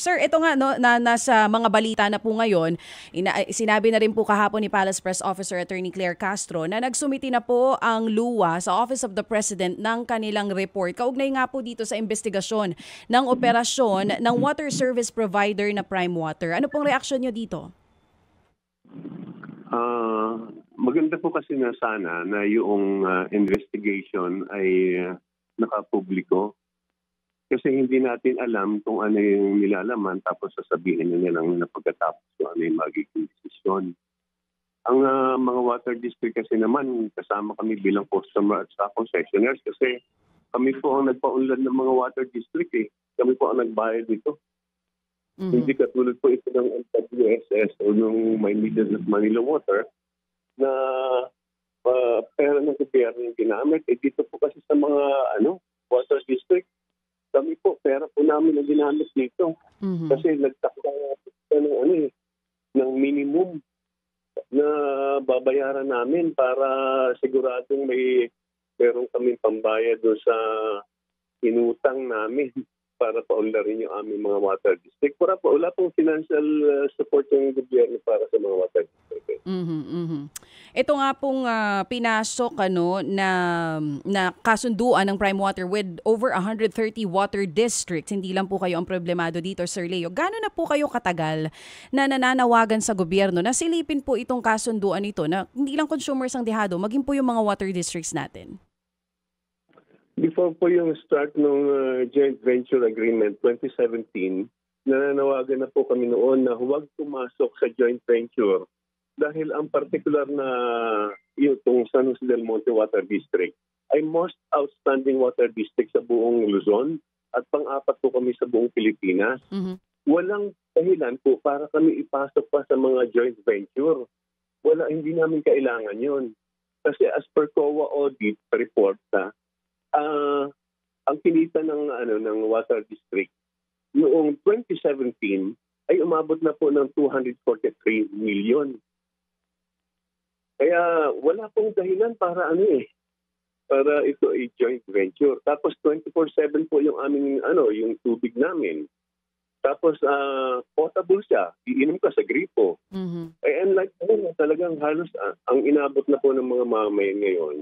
Sir, ito nga no, nasa mga balita na po ngayon, sinabi na rin po kahapon ni Palace Press Officer Attorney Claire Castro na nagsumiti na po ang luwa sa Office of the President ng kanilang report. Kaugnay nga po dito sa investigasyon ng operasyon ng water service provider na Prime Water. Ano pong reaksyon nyo dito? Maganda po kasi na sana na yung investigation ay nakapubliko. Kasi hindi natin alam kung ano yung nilalaman tapos sasabihin nila lang na pagkatapos kung ano yung magiging desisyon. Ang mga water district kasi naman, kasama kami bilang customer at sa concessionaires kasi kami po ang nagpaunlad ng mga water district eh. Kami po ang nagbayad dito. Mm-hmm. Hindi katulad po ito ng MWSS o ng Maynila at Manila Water na pera ng gobyerno yung ginamit. Eh, dito po kasi sa mga water district, kami po, pera po namin na ginamit dito. Mm-hmm. Kasi nagtakda ng minimum na babayaran namin para siguradong meron kami pambayad doon sa inutang namin para paunlarin yung aming mga water district. Wala pong financial support yung gobyerno para sa mga water district. Mm-hmm, mm-hmm. Ito nga pong pinasok na kasunduan ng Prime Water with over 130 water districts. Hindi lang po kayo ang problemado dito, Sir Leo. Gano'n na po kayo katagal na nananawagan sa gobyerno na silipin po itong kasunduan ito na hindi lang consumers ang dehado, maging po yung mga water districts natin? Before po yung start ng joint venture agreement 2017, nananawagan na po kami noon na huwag pumasok sa joint venture dahil ang particular na itong San Jose del Monte Water District ay most outstanding water district sa buong Luzon at pang-apat po kami sa buong Pilipinas. Mm-hmm. Walang dahilan po para kami ipasok pa sa mga joint venture. Hindi namin kailangan yun. Kasi as per COA audit report ang kinita ng water district noong 2017 ay umabot na po ng 243 million. Kaya wala pong dahilan para para ito ay joint venture. Tapos 24/7 po yung aming yung tubig namin. Tapos potable siya, iinom ka sa gripo. Mm-hmm. Ay unlike talagang halos ang inabot na po ng mga mamayan ngayon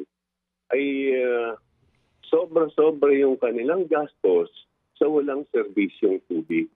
ay sobra-sobra yung kanilang gastos sa walang serbisyong tubig.